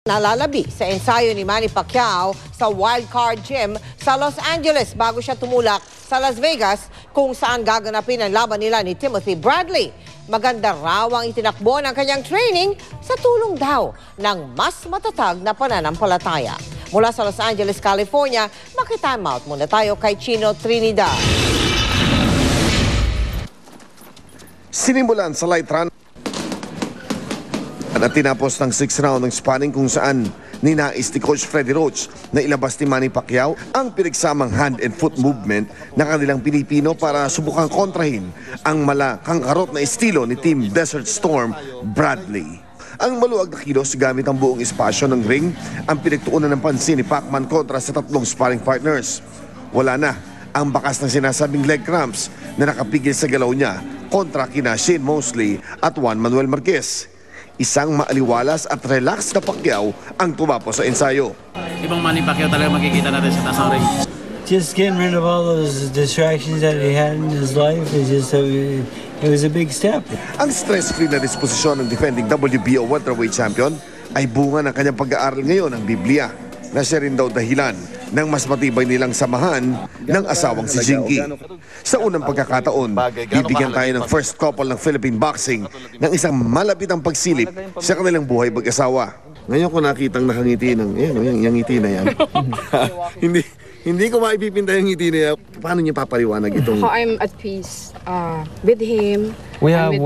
Nalalabi sa ensayo ni Manny Pacquiao sa Wildcard Gym sa Los Angeles bago siya tumulak sa Las Vegas kung saan gaganapin ang laban nila ni Timothy Bradley. Maganda raw ang itinakbo ng kanyang training sa tulong daw ng mas matatag na pananampalataya. Mula sa Los Angeles, California, makitime out muna tayo kay Chino Trinidad. Sinimulan sa light run at tinapos ng 6th round ng sparring kung saan ninais ni Coach Freddie Roach na ilabas ni Manny Pacquiao ang pinagsamang hand and foot movement na kanilang Pilipino para subukang kontrahin ang malakangkarot na estilo ni Team Desert Storm Bradley. Ang maluwag na kilos gamit ang buong espasyo ng ring ang pinagtuunan ng pansin ni Pacman kontra sa tatlong sparring partners. Wala na ang bakas ng sinasabing leg cramps na nakapigil sa galaw niya kontra kina Shane Mosley at Juan Manuel Marquez. Isang maaliwalas at relax na Pacquiao ang tumapos sa ensayo. Ibang Manny Pacquiao talaga makikita natin sa taas ng ring. Just getting rid of all those distractions that he had in his life is just it was a big step. Ang stress-free na disposisyon ng defending WBO welterweight champion ay bunga ng kanyang pag-aaral ngayon ng Biblia na siya rin daw dahilan ng mas matibay nilang samahan ng asawang si Jinky. Sa unang pagkakataon, bibigyan tayo ng first couple ng Philippine boxing ng isang malapitang pagsilip sa kanilang buhay mag-asawa. Ngayon ko nakitang nakangiti ng, yung ngiti na yan. hindi ko maipipinta yung ngiti na yan. Paano niya papaliwanag itong? I'm at peace with him. We have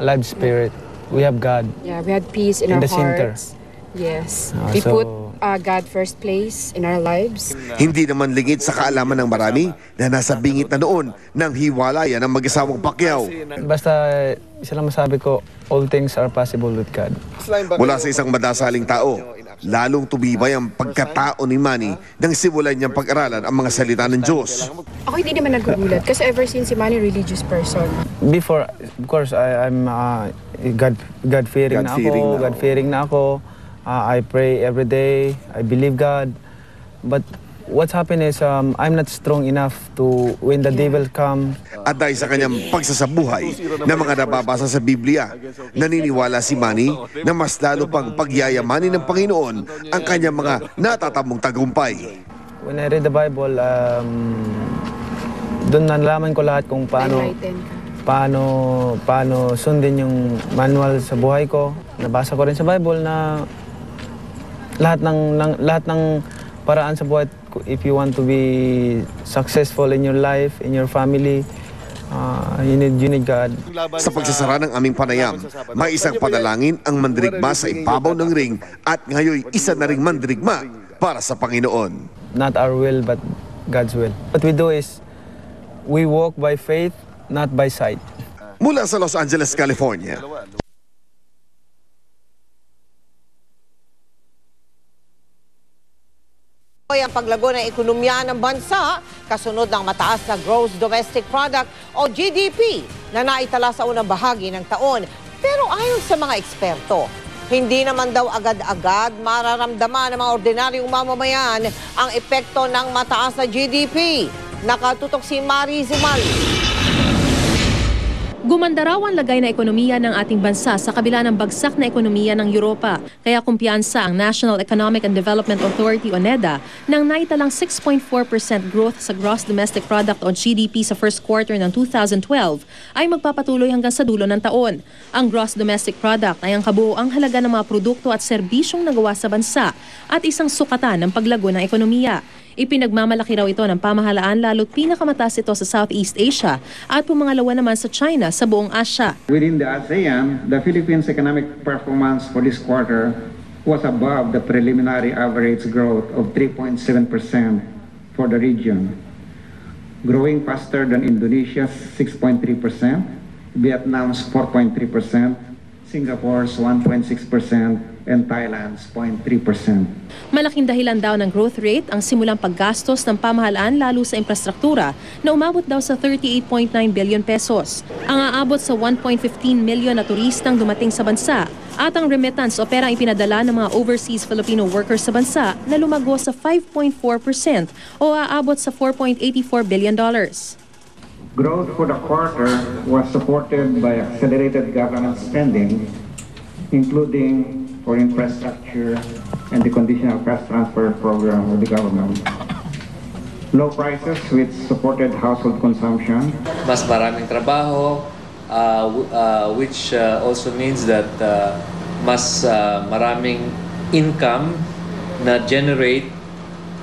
live spirit. We have God. Yeah, we had peace in our the center. hearts. Yes. We put God first place in our lives. Hindi naman lingid sa kaalaman ng marami na nasa bingit na noon ng hiwalayan ng mag-asawang Pacquiao. Basta isa lang masabi ko, all things are possible with God. Mula sa isang madasaling tao, lalong tumibay ang pagkatao ni Manny nang simulan niyang pag-aralan ang mga salita ng Diyos. Ako hindi naman nagugulat kasi ever since si Manny religious person. Before, of course, I'm God-fearing na ako. God-fearing na ako. I pray every day. I believe God. But what's happened is I'm not strong enough to when the devil comes. At dahil sa kanyang pagsasabuhay na mga nababasa sa Biblia, naniniwala si Manny na mas lalo pang pagyayamanin ng Panginoon ang kanyang mga natatamong tagumpay. When I read the Bible, doon nalaman ko lahat kung paano sundin yung manual sa buhay ko. Nabasa ko rin sa Bible na lahat ng paraan sa buhay, if you want to be successful in your life, in your family, you need God. Sa pagsasara ng aming panayam, may isang panalangin ang mandirigma sa ibabaw ng ring at ngayon isa na ring mandirigma para sa Panginoon. Not our will, but God's will. What we do is, we walk by faith, not by sight. Mula sa Los Angeles, California. Ang paglago ng ekonomiya ng bansa kasunod ng mataas na gross domestic product o GDP na naitala sa unang bahagi ng taon. Pero ayon sa mga eksperto, hindi naman daw agad-agad mararamdaman ng mga ordinaryong mamamayan ang epekto ng mataas na GDP. Nakatutok si Mari Zumal. Gumanda raw ang lagay na ekonomiya ng ating bansa sa kabila ng bagsak na ekonomiya ng Europa. Kaya kumpiyansa ang National Economic and Development Authority o NEDA nang naitalang 6.4% growth sa gross domestic product o GDP sa first quarter ng 2012 ay magpapatuloy hanggang sa dulo ng taon. Ang gross domestic product ay ang kabuoang halaga ng mga produkto at serbisyong nagawa sa bansa at isang sukatan ng paglago ng ekonomiya. Ipinagmamalaki raw ito ng pamahalaan lalo't pinakamataas ito sa Southeast Asia at pumangalawa naman sa China sa buong Asya. Within the ASEAN, the Philippines' economic performance for this quarter was above the preliminary average growth of 3.7% for the region, growing faster than Indonesia's 6.3%, Vietnam's 4.3%, Singapore's 1.6%, and Thailand's 0.3%. Malaking dahilan daw ng growth rate ang simulang paggastos ng pamahalaan lalo sa infrastruktura na umabot daw sa 38.9 billion pesos. Ang aabot sa 1.15 million na turistang dumating sa bansa at ang remittance o perang ipinadala ng mga overseas Filipino workers sa bansa na lumago sa 5.4% o aabot sa $4.84 billion. Growth for the quarter was supported by accelerated government spending including for infrastructure and the conditional cash transfer program of the government. Low prices which supported household consumption. Mas maraming trabaho, which also means that mas maraming income na generate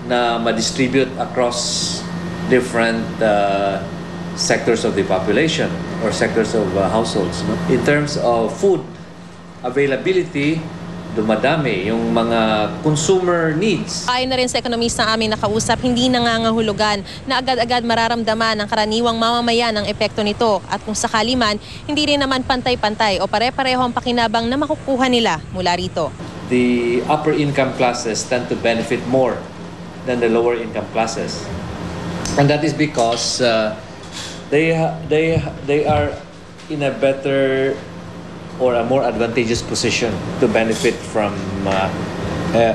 na ma-distribute across different sectors of the population or sectors of households. No? In terms of food availability, dumadami yung mga consumer needs. Ayon na rin sa ekonomista aming nakausap, hindi nangangahulugan na agad-agad mararamdaman ng karaniwang mamamayan ang epekto nito. At kung sakali man, hindi rin naman pantay-pantay o pare-pareho ang pakinabang na makukuha nila mula rito. The upper income classes tend to benefit more than the lower income classes. And that is because they are in a better or a more advantageous position to benefit from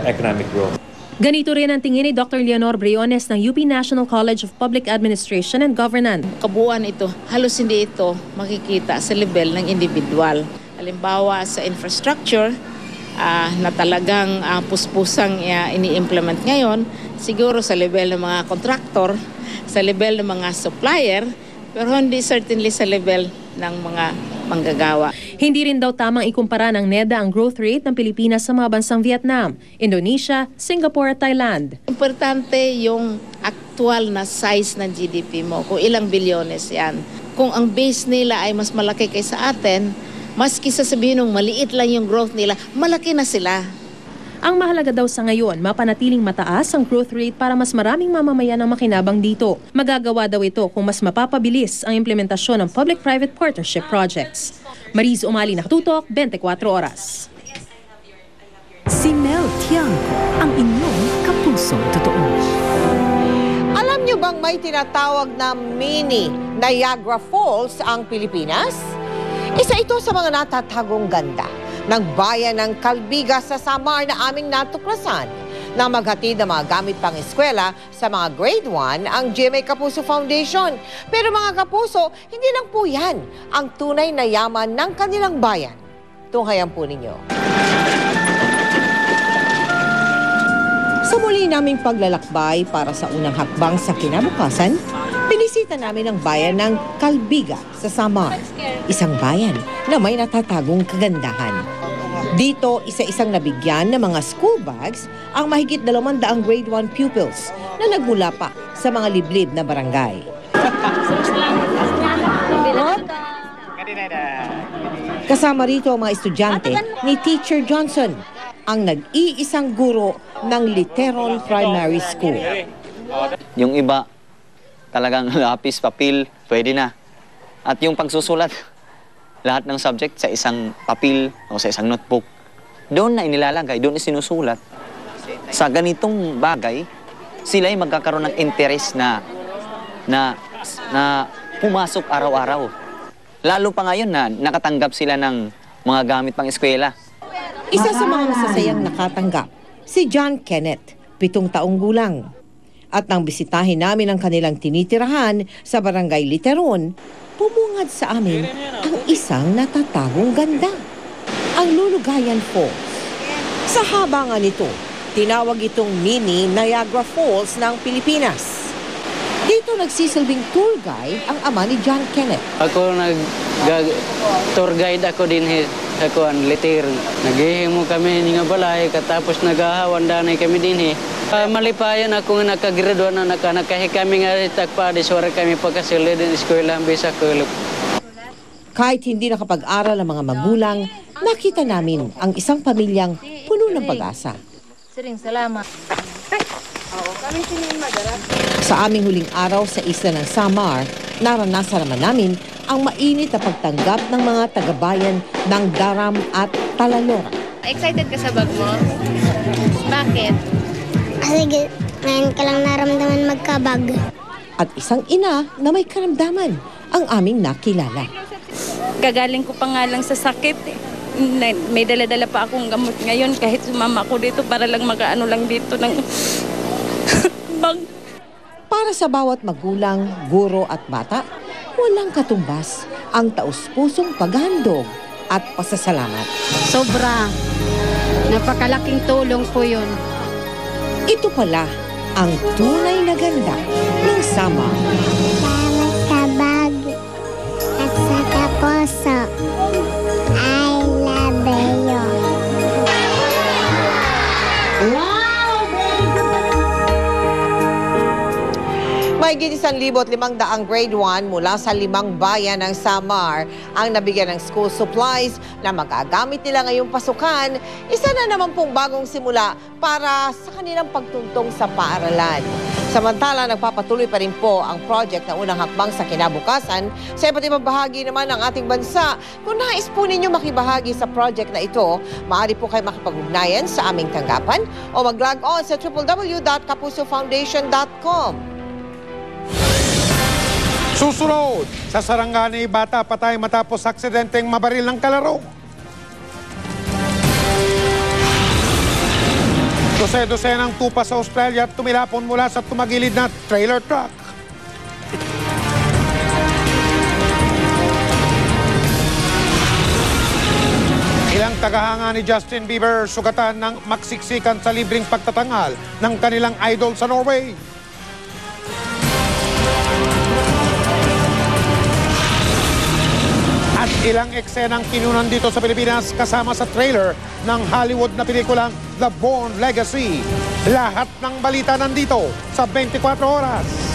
economic growth. Ganito rin ang tingin ni Dr. Leonor Briones ng UP National College of Public Administration and Governance. Kabuuan ito, halos hindi ito makikita sa level ng individual. Halimbawa sa infrastructure na talagang puspusang ini-implement ngayon, siguro sa level ng mga contractor, sa level ng mga supplier, pero hindi certainly sa level ng mga manggagawa. Hindi rin daw tamang ikumpara ng NEDA ang growth rate ng Pilipinas sa mga bansang Vietnam, Indonesia, Singapore at Thailand. Importante yung actual na size ng GDP mo, kung ilang bilyones yan. Kung ang base nila ay mas malaki kaysa atin, maski sasabihin nung maliit lang yung growth nila, malaki na sila. Ang mahalaga daw sa ngayon, mapanatiling mataas ang growth rate para mas maraming mamamayan ang makinabang dito. Magagawa daw ito kung mas mapapabilis ang implementasyon ng public-private partnership projects. Mariz Umali, Nakatutok, 24 Oras. Si Mel Tiangco, ang inyong kapusong totoo. Alam niyo bang may tinatawag na mini Niagara Falls ang Pilipinas? Isa ito sa mga natatagong ganda ng bayan ng Calbigas sa Samar na aming natuklasan na maghatid ng mga gamit pang eskwela sa mga grade 1 ang GMA Kapuso Foundation. Pero mga kapuso, hindi lang po yan ang tunay na yaman ng kanilang bayan. Tunghayan po ninyo. Sa muli naming paglalakbay para sa unang hakbang sa kinabukasan, binisita namin ang bayan ng Calbiga sa Samar. Isang bayan na may natatagong kagandahan. Dito, isa-isang nabigyan ng mga school bags ang mahigit 200 grade 1 pupils na nagmula pa sa mga liblib na barangay. Kasama rito ang mga estudyante ni Teacher Johnson, ang nag-iisang guro ng Literon Primary School. Yung iba, talagang lapis, papel, pwede na. At yung pagsusulat, lahat ng subject sa isang papel o sa isang notebook, doon na inilalagay, doon isinusulat. Sa ganitong bagay, sila ay magkakaroon ng interest na pumasok araw-araw. Lalo pa ngayon na nakatanggap sila ng mga gamit pang eskwela. Isa sa mga masasayang nakatanggap, si John Kenneth, 7 taong gulang. At nang bisitahin namin ang kanilang tinitirahan sa Barangay Literon, pumungad sa amin ang isang natatagong ganda, ang Lulugayan Falls. Sa haba nga nito, tinawag itong mini Niagara Falls ng Pilipinas. Dito nagsisilbing tour guide ang ama ni John Kenneth. Ako tour guide ako din ako ang Literon. Naghihimo kami nga balay, katapos nagahawan danay kami din malipayan ako nga nakagraduan na nakahi kami nga tagpa diswara kami pagkasulod din eskwela bisa kulog. Kahit hindi nakapag-aral ang mga magulang, nakita namin ang isang pamilyang puno ng pag-asa. Salamat. Sa aming huling araw sa isla ng Samar, naranasan naman namin ang mainit na pagtanggap ng mga taga-bayan ng Daram at Talalora. Excited ka sa bag mo? Bakit? Kasi ngayon ka lang naramdaman magkabag. At isang ina na may karamdaman ang aming nakilala. Gagaling ko pa nga lang sa sakit May dala-dala pa akong gamot ngayon kahit sumama ko dito para lang makaano lang dito ng bag. Para sa bawat magulang, guro at bata, walang katumbas ang taus-pusong paghandog at pasasalamat. Sobra. Napakalaking tulong po yun. Ito pala ang tunay na ganda ng Samar. Salamat sa bag at sa kapuso. I love you. Mahigit 1,500 grade 1 mula sa 5 bayan ng Samar ang nabigyan ng school supplies na magagamit nila ngayong pasukan. Isa na naman pong bagong simula para sa kanilang pagtuntong sa paaralan. Samantala, nagpapatuloy pa rin po ang project na unang hakbang sa kinabukasan sa iba't ibang bahagi naman ng ating bansa. Kung nais po ninyo makibahagi sa project na ito, maaari po kayo makipag-ugnayan sa aming tanggapan o mag-log on sa www.kapusofoundation.com. Susunod, sa Sarangani, bata patay matapos aksidenteng mabaril ng kalaro. Dose-dosenang tupa sa Australia at tumilapon mula sa tumagilid na trailer truck. Ilang tagahanga ni Justin Bieber sugatan ng maksiksikan sa libreng pagtatangal ng kanilang idol sa Norway. At ilang eksenang kinunan dito sa Pilipinas kasama sa trailer ng Hollywood na pelikulang The Bourne Legacy. Lahat ng balita nandito sa 24 oras.